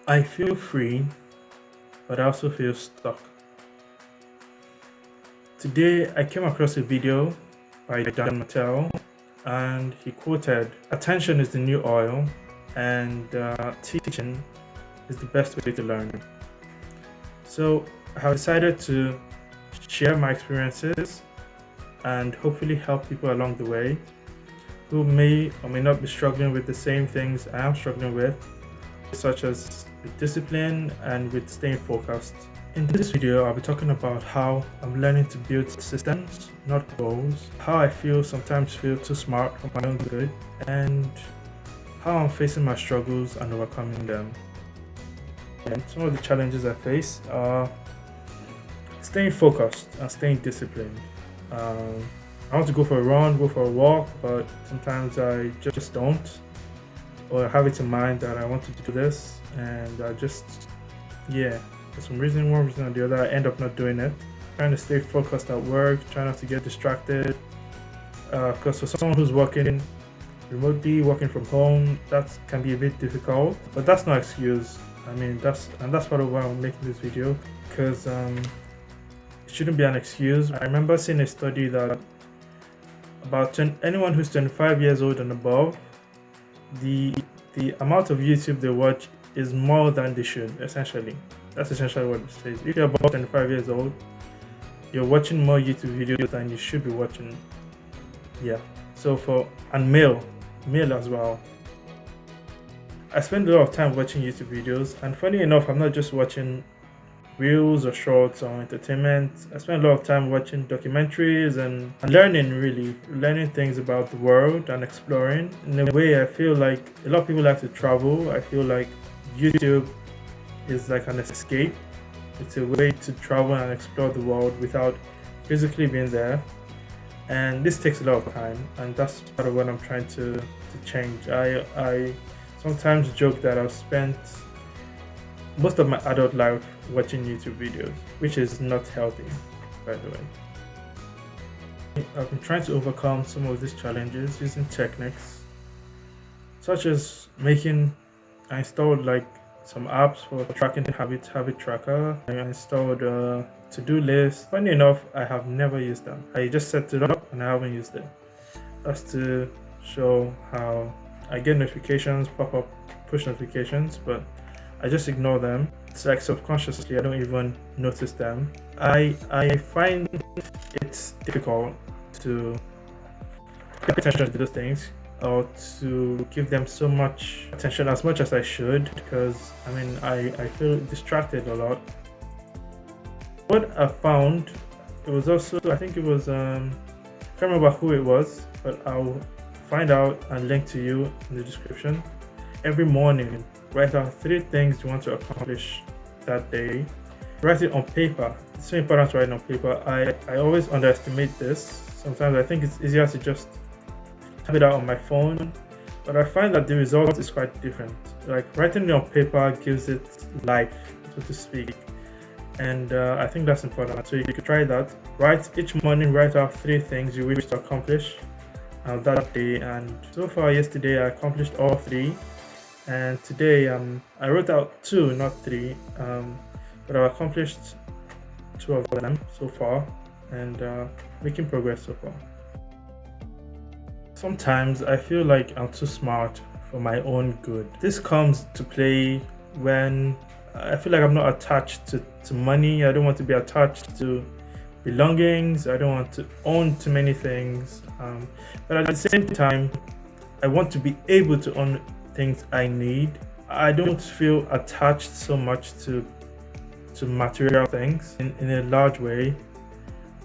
I feel free, but I also feel stuck. Today, I came across a video by Martell, and he quoted, "Attention is the new oil, and teaching is the best way to learn." So, I have decided to share my experiences and hopefully help people along the way who may or may not be struggling with the same things I am struggling with, such as with discipline and with staying focused. In this video, I'll be talking about how I'm learning to build systems, not goals, how I sometimes feel too smart for my own good, and how I'm facing my struggles and overcoming them. And some of the challenges I face are staying focused and staying disciplined. I want to go for a run, go for a walk, but sometimes I just don't, or I have it in mind that I want to do this, and for some reason, one reason or the other, I end up not doing it. Trying to stay focused at work, trying not to get distracted. Because for someone who's working remotely, working from home, that can be a bit difficult. But that's no excuse. That's part of why I'm making this video, because it shouldn't be an excuse. I remember seeing a study that anyone who's 25 years old and above, the amount of YouTube they watch is more than they should, essentially. That's essentially what it says. If you're about 25 years old, you're watching more YouTube videos than you should be watching. Yeah. And male as well. I spend a lot of time watching YouTube videos, and funny enough, I'm not just watching reels or shorts or entertainment. I spend a lot of time watching documentaries and learning things about the world and exploring. In a way, I feel like a lot of people like to travel. I feel like YouTube is like an escape. It's a way to travel and explore the world without physically being there. And this takes a lot of time, and that's part of what I'm trying to change. I sometimes joke that I've spent most of my adult life watching YouTube videos, which is not healthy, by the way. I've been trying to overcome some of these challenges using techniques, such as I installed some apps for tracking habit tracker. I installed a to-do list. Funny enough, I have never used them. I just set it up and I haven't used it. That's to show how I get notifications, pop-up push notifications, but I just ignore them. It's like subconsciously, I don't even notice them. I find it's difficult to pay attention to those things, or to give them so much attention as much as I should, because I feel distracted a lot. What I found, it was also, I think it was, I can't remember who it was, but I'll find out and link to you in the description. Every morning, write down 3 things you want to accomplish that day. Write it on paper. It's so important to write it on paper. I always underestimate this. Sometimes I think it's easier to just have it out on my phone, but I find that the result is quite different. Like, writing it on paper gives it life, so to speak, and I think that's important. So you could try that. Each morning, write out 3 things you wish to accomplish that day, and so far yesterday I accomplished all 3, and today I wrote out 2, not 3, but I've accomplished 2 of them so far, and making progress so far. Sometimes I feel like I'm too smart for my own good. This comes to play when I feel like I'm not attached to money. I don't want to be attached to belongings. I don't want to own too many things. But at the same time, I want to be able to own things I need. I don't feel attached so much to material things in a large way.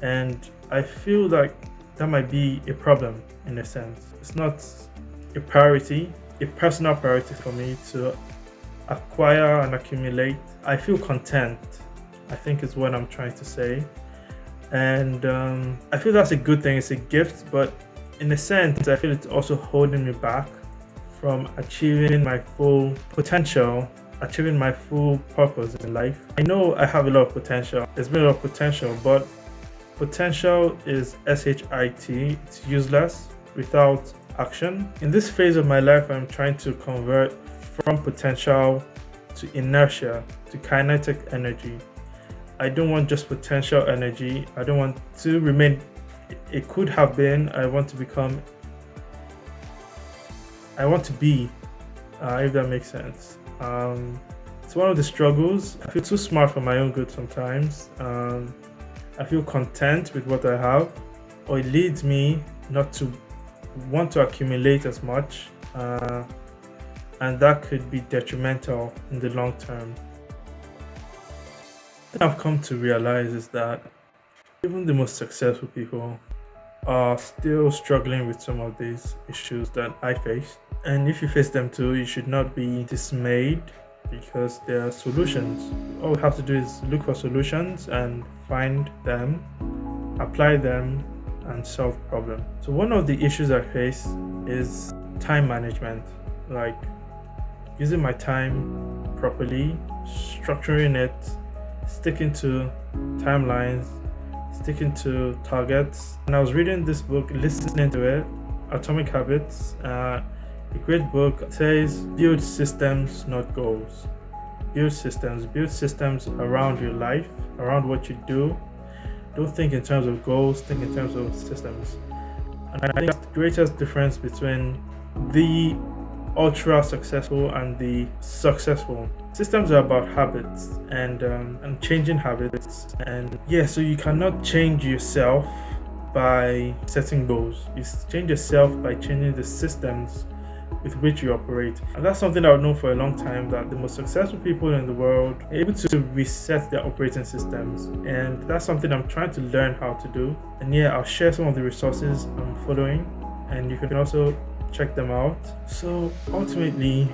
And I feel like that might be a problem in a sense. It's not a personal priority for me to acquire and accumulate. I feel content, I think is what I'm trying to say. And I feel that's a good thing. It's a gift, but in a sense, I feel it's also holding me back from achieving my full potential, achieving my full purpose in life. I know I have a lot of potential. There's been a lot of potential, but potential is shit. It's useless without action. In this phase of my life, I'm trying to convert from potential to inertia, to kinetic energy. I don't want just potential energy. I don't want to remain it could have been. I want to become, I want to be, if that makes sense. It's one of the struggles. I feel too smart for my own good sometimes. I feel content with what I have, or it leads me not to want to accumulate as much, and that could be detrimental in the long term. What I've come to realize is that even the most successful people are still struggling with some of these issues that I face. And if you face them too, you should not be dismayed, because there are solutions. All we have to do is look for solutions and find them, apply them, and solve the problem. So one of the issues I face is time management, like using my time properly, structuring it, sticking to timelines, sticking to targets. And I was reading this book, listening to it, Atomic Habits, a great book. It says build systems, not goals. Build systems around your life, around what you do. Don't think in terms of goals, think in terms of systems. And I think that's the greatest difference between the ultra successful and the successful. Systems are about habits and changing habits. And yeah, so you cannot change yourself by setting goals. You change yourself by changing the systems with which you operate. And that's something I've known for a long time, that the most successful people in the world are able to reset their operating systems. And that's something I'm trying to learn how to do. And yeah, I'll share some of the resources I'm following, and you can also check them out. So ultimately,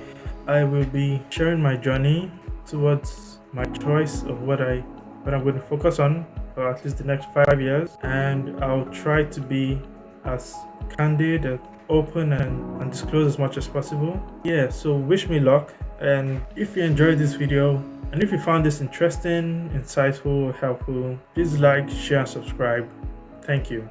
I will be sharing my journey towards my choice of what I'm going to focus on for at least the next 5 years. And I'll try to be as candid, open, and disclose as much as possible. Yeah, so wish me luck. And if you enjoyed this video, and if you found this interesting, insightful, helpful, please like, share, and subscribe. Thank you.